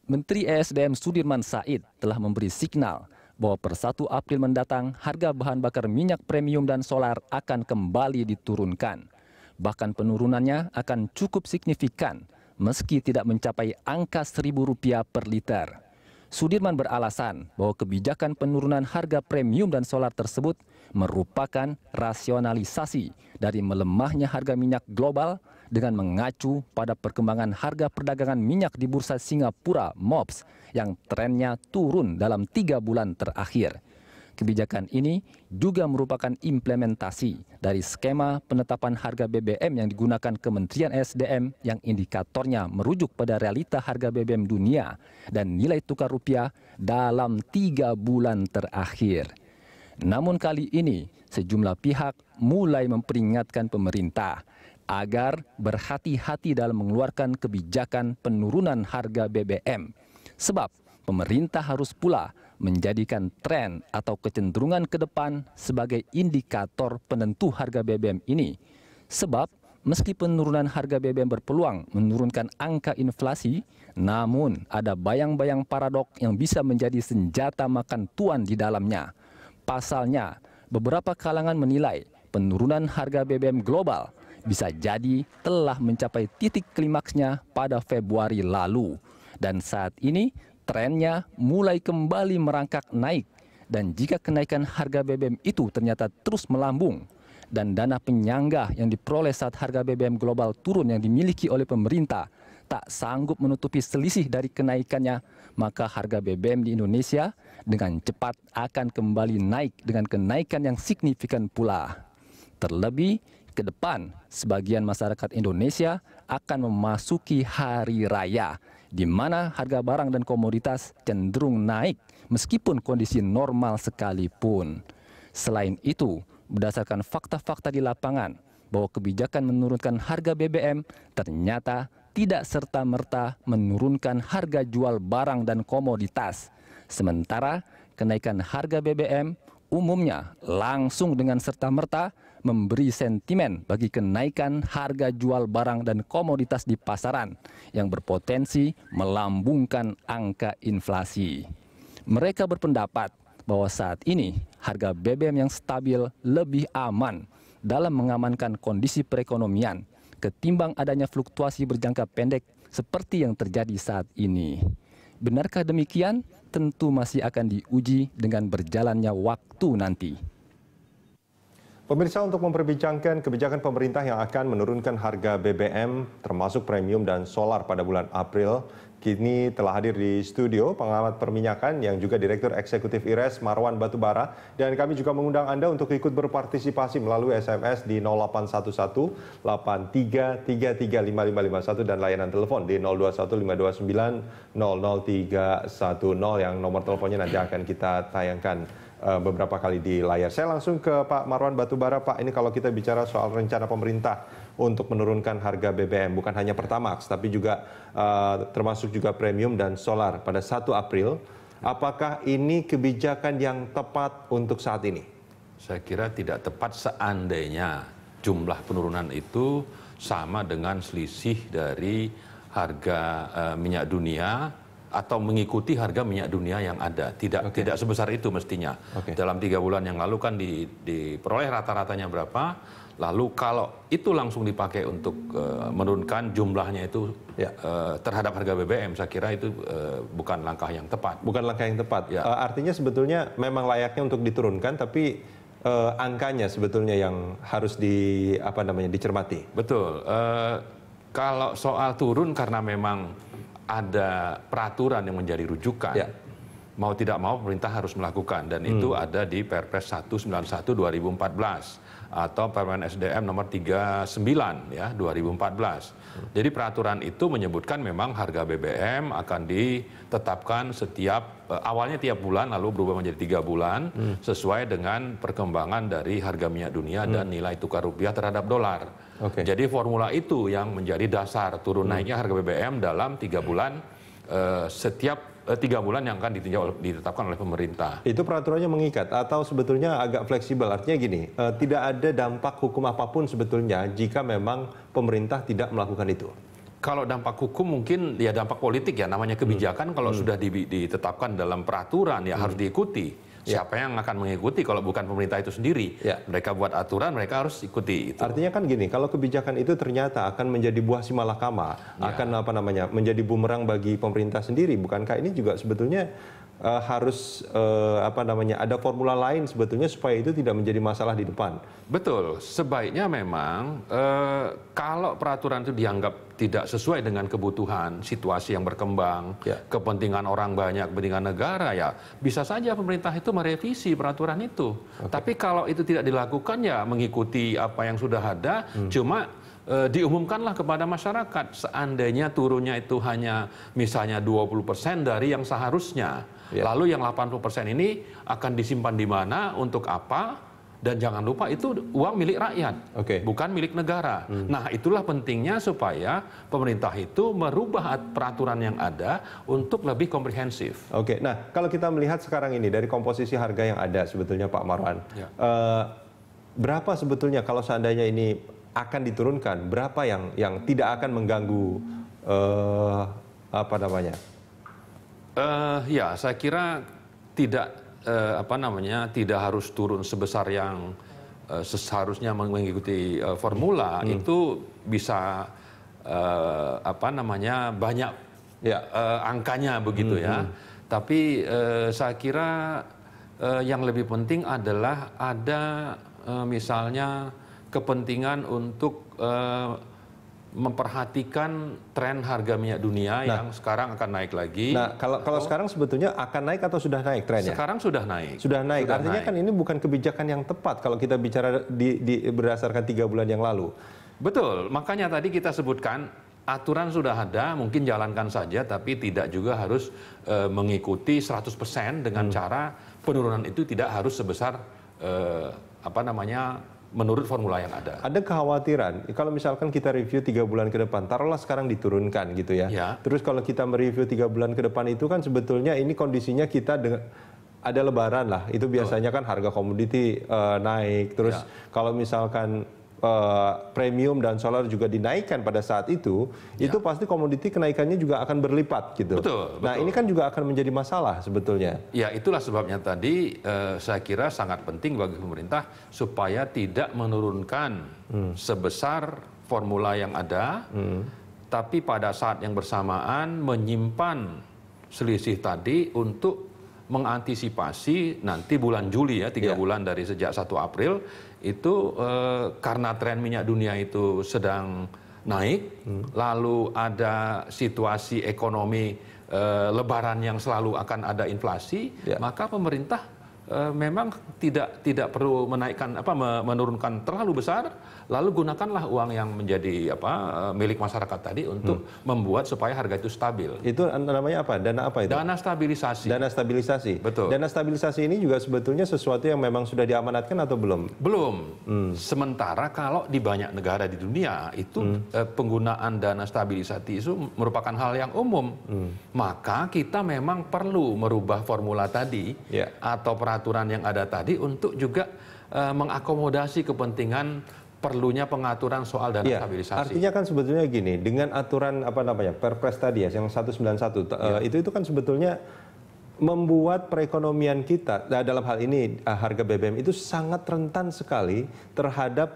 Menteri ESDM Sudirman Said telah memberi signal bahwa per 1 April mendatang harga bahan bakar minyak premium dan solar akan kembali diturunkan. Bahkan penurunannya akan cukup signifikan meski tidak mencapai angka Rp1.000 per liter. Sudirman beralasan bahwa kebijakan penurunan harga premium dan solar tersebut merupakan rasionalisasi dari melemahnya harga minyak global dengan mengacu pada perkembangan harga perdagangan minyak di Bursa Singapura (MOPS) yang trennya turun dalam 3 bulan terakhir. Kebijakan ini juga merupakan implementasi dari skema penetapan harga BBM yang digunakan Kementerian ESDM yang indikatornya merujuk pada realita harga BBM dunia dan nilai tukar rupiah dalam 3 bulan terakhir. Namun kali ini sejumlah pihak mulai memperingatkan pemerintah agar berhati-hati dalam mengeluarkan kebijakan penurunan harga BBM. Sebab pemerintah harus pula menjadikan tren atau kecenderungan ke depan sebagai indikator penentu harga BBM ini. Sebab meski penurunan harga BBM berpeluang menurunkan angka inflasi, namun ada bayang-bayang paradok yang bisa menjadi senjata makan tuan di dalamnya. Pasalnya, beberapa kalangan menilai penurunan harga BBM global bisa jadi telah mencapai titik klimaksnya pada Februari lalu. Dan saat ini trennya mulai kembali merangkak naik. Dan jika kenaikan harga BBM itu ternyata terus melambung dan dana penyangga yang diperoleh saat harga BBM global turun yang dimiliki oleh pemerintah tak sanggup menutupi selisih dari kenaikannya, maka harga BBM di Indonesia dengan cepat akan kembali naik dengan kenaikan yang signifikan pula. Terlebih ke depan, sebagian masyarakat Indonesia akan memasuki hari raya, di mana harga barang dan komoditas cenderung naik meskipun kondisi normal sekalipun. Selain itu, berdasarkan fakta-fakta di lapangan, bahwa kebijakan menurunkan harga BBM ternyata tidak serta-merta menurunkan harga jual barang dan komoditas. Sementara kenaikan harga BBM umumnya langsung dengan serta-merta memberi sentimen bagi kenaikan harga jual barang dan komoditas di pasaran yang berpotensi melambungkan angka inflasi. Mereka berpendapat bahwa saat ini harga BBM yang stabil lebih aman dalam mengamankan kondisi perekonomian ketimbang adanya fluktuasi berjangka pendek seperti yang terjadi saat ini. Benarkah demikian? Tentu masih akan diuji dengan berjalannya waktu nanti. Pemirsa, untuk memperbincangkan kebijakan pemerintah yang akan menurunkan harga BBM termasuk premium dan solar pada bulan April, kini telah hadir di studio pengamat perminyakan yang juga Direktur Eksekutif IRES Marwan Batubara, dan kami juga mengundang Anda untuk ikut berpartisipasi melalui SMS di 0811 83335551 dan layanan telepon di 021529 00310 yang nomor teleponnya nanti akan kita tayangkan beberapa kali di layar. Saya langsung ke Pak Marwan Batubara. Pak, ini kalau kita bicara soal rencana pemerintah untuk menurunkan harga BBM, bukan hanya Pertamax, tapi juga termasuk juga premium dan solar pada 1 April, apakah ini kebijakan yang tepat untuk saat ini? Saya kira tidak tepat seandainya jumlah penurunan itu sama dengan selisih dari harga minyak dunia atau mengikuti harga minyak dunia yang ada. Tidak sebesar itu mestinya. Dalam 3 bulan yang lalu kan diperoleh rata-ratanya berapa, lalu kalau itu langsung dipakai untuk menurunkan jumlahnya itu terhadap harga BBM, saya kira itu bukan langkah yang tepat. Bukan langkah yang tepat. Artinya sebetulnya memang layaknya untuk diturunkan, tapi angkanya sebetulnya yang harus dicermati. Betul. Kalau soal turun karena memang ada peraturan yang menjadi rujukan, mau tidak mau pemerintah harus melakukan, dan itu ada di Perpres 191 2014 atau Permen SDM nomor 39 ya 2014. Jadi peraturan itu menyebutkan memang harga BBM akan ditetapkan awalnya tiap bulan lalu berubah menjadi 3 bulan sesuai dengan perkembangan dari harga minyak dunia dan nilai tukar rupiah terhadap dolar. Jadi formula itu yang menjadi dasar turun naiknya harga BBM dalam 3 bulan setiap 3 bulan yang akan ditetapkan oleh pemerintah. Itu peraturannya mengikat atau sebetulnya agak fleksibel? Artinya gini, tidak ada dampak hukum apapun sebetulnya jika memang pemerintah tidak melakukan itu? Kalau dampak hukum mungkin ya dampak politik ya, namanya kebijakan kalau sudah ditetapkan dalam peraturan ya harus diikuti. Siapa yang akan mengikuti kalau bukan pemerintah itu sendiri? Mereka buat aturan, mereka harus ikuti. Itu. Artinya kan gini, kalau kebijakan itu ternyata akan menjadi buah si malakama, akan menjadi bumerang bagi pemerintah sendiri. Bukankah ini juga sebetulnya harus ada formula lain sebetulnya supaya itu tidak menjadi masalah di depan? Betul, sebaiknya memang kalau peraturan itu dianggap tidak sesuai dengan kebutuhan situasi yang berkembang, kepentingan orang banyak, kepentingan negara, ya bisa saja pemerintah itu merevisi peraturan itu. Tapi kalau itu tidak dilakukan ya mengikuti apa yang sudah ada, cuma diumumkanlah kepada masyarakat seandainya turunnya itu hanya misalnya 20% dari yang seharusnya. Lalu yang 80% ini akan disimpan di mana, untuk apa? Dan jangan lupa itu uang milik rakyat, bukan milik negara. Nah, itulah pentingnya supaya pemerintah itu merubah peraturan yang ada untuk lebih komprehensif. Nah kalau kita melihat sekarang ini dari komposisi harga yang ada sebetulnya Pak Marwan, berapa sebetulnya kalau seandainya ini akan diturunkan, berapa yang tidak akan mengganggu ya saya kira tidak tidak harus turun sebesar yang seharusnya mengikuti formula. Itu bisa banyak angkanya begitu ya. Tapi saya kira yang lebih penting adalah ada misalnya kepentingan untuk memperhatikan tren harga minyak dunia yang sekarang akan naik lagi. Nah, kalau sekarang sebetulnya akan naik atau sudah naik trennya? Sekarang sudah naik. Sudah naik. Artinya kan ini bukan kebijakan yang tepat kalau kita bicara berdasarkan 3 bulan yang lalu. Betul. Makanya tadi kita sebutkan aturan sudah ada, mungkin jalankan saja, tapi tidak juga harus mengikuti 100% dengan cara penurunan itu tidak harus sebesar menurut formula yang ada. Ada kekhawatiran, kalau misalkan kita review 3 bulan ke depan, taruhlah sekarang diturunkan gitu ya. Terus kalau kita mereview 3 bulan ke depan itu kan sebetulnya ini kondisinya kita ada lebaran lah. Itu biasanya kan harga komoditi naik. Terus kalau misalkan premium dan solar juga dinaikkan pada saat itu pasti komoditi kenaikannya juga akan berlipat gitu. Nah ini kan juga akan menjadi masalah sebetulnya. Ya itulah sebabnya tadi saya kira sangat penting bagi pemerintah supaya tidak menurunkan sebesar formula yang ada, tapi pada saat yang bersamaan menyimpan selisih tadi untuk mengantisipasi nanti bulan Juli 3 bulan dari sejak 1 April itu karena tren minyak dunia itu sedang naik, lalu ada situasi ekonomi lebaran yang selalu akan ada inflasi, maka pemerintah memang tidak perlu menurunkan terlalu besar, lalu gunakanlah uang yang menjadi milik masyarakat tadi untuk membuat supaya harga itu stabil. Itu namanya apa? Dana apa itu? Dana stabilisasi. Dana stabilisasi. Betul. Dana stabilisasi ini juga sebetulnya sesuatu yang memang sudah diamanatkan atau belum? Belum. Sementara kalau di banyak negara di dunia itu penggunaan dana stabilisasi itu merupakan hal yang umum. Maka kita memang perlu merubah formula tadi atau peraturan yang ada tadi untuk juga mengakomodasi kepentingan perlunya pengaturan soal dana stabilisasi. Artinya kan sebetulnya gini, dengan aturan Perpres tadi yang 191 itu kan sebetulnya membuat perekonomian kita dalam hal ini harga BBM itu sangat rentan sekali terhadap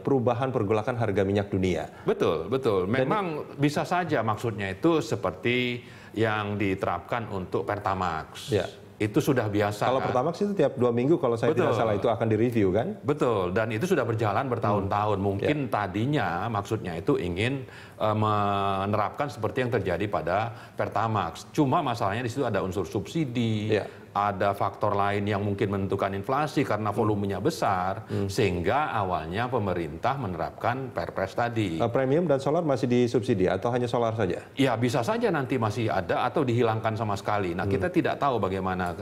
perubahan pergolakan harga minyak dunia. Betul. Memang bisa saja maksudnya itu seperti yang diterapkan untuk Pertamax. Itu sudah biasa. Kalau Pertamax itu tiap 2 minggu kalau saya tidak salah itu akan direview kan? Betul, dan itu sudah berjalan bertahun-tahun. Mungkin tadinya maksudnya itu ingin menerapkan seperti yang terjadi pada Pertamax. Cuma masalahnya di situ ada unsur subsidi, ada faktor lain yang mungkin menentukan inflasi karena volumenya besar, sehingga awalnya pemerintah menerapkan Perpres tadi. Premium dan solar masih disubsidi atau hanya solar saja? Ya bisa saja nanti masih ada atau dihilangkan sama sekali. Nah kita tidak tahu bagaimana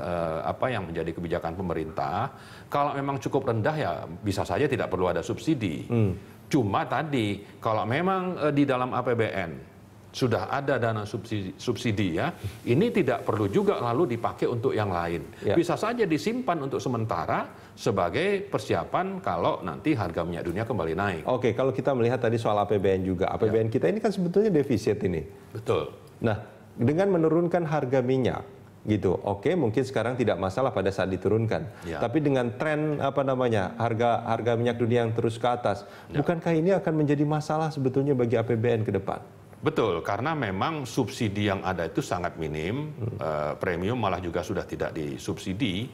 apa yang menjadi kebijakan pemerintah. Kalau memang cukup rendah ya bisa saja tidak perlu ada subsidi. Cuma tadi kalau memang di dalam APBN sudah ada dana subsidi ya, ini tidak perlu juga lalu dipakai untuk yang lain. Bisa saja disimpan untuk sementara sebagai persiapan kalau nanti harga minyak dunia kembali naik. Oke, kalau kita melihat tadi soal APBN juga, APBN kita ini kan sebetulnya defisit ini. Betul. Nah, dengan menurunkan harga minyak, gitu, oke, mungkin sekarang tidak masalah pada saat diturunkan. Tapi dengan tren harga minyak dunia yang terus ke atas, bukankah ini akan menjadi masalah sebetulnya bagi APBN ke depan? Betul, karena memang subsidi yang ada itu sangat minim, premium malah juga sudah tidak disubsidi.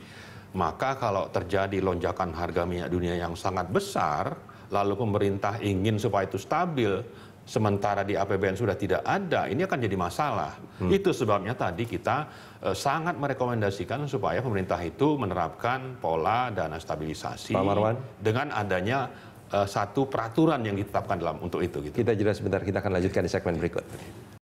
Maka kalau terjadi lonjakan harga minyak dunia yang sangat besar, lalu pemerintah ingin supaya itu stabil, sementara di APBN sudah tidak ada, ini akan jadi masalah. Itu sebabnya tadi kita sangat merekomendasikan supaya pemerintah itu menerapkan pola dana stabilisasi Pak Marwan, dengan adanya satu peraturan yang ditetapkan untuk itu. Kita jeda sebentar, kita akan lanjutkan di segmen berikut.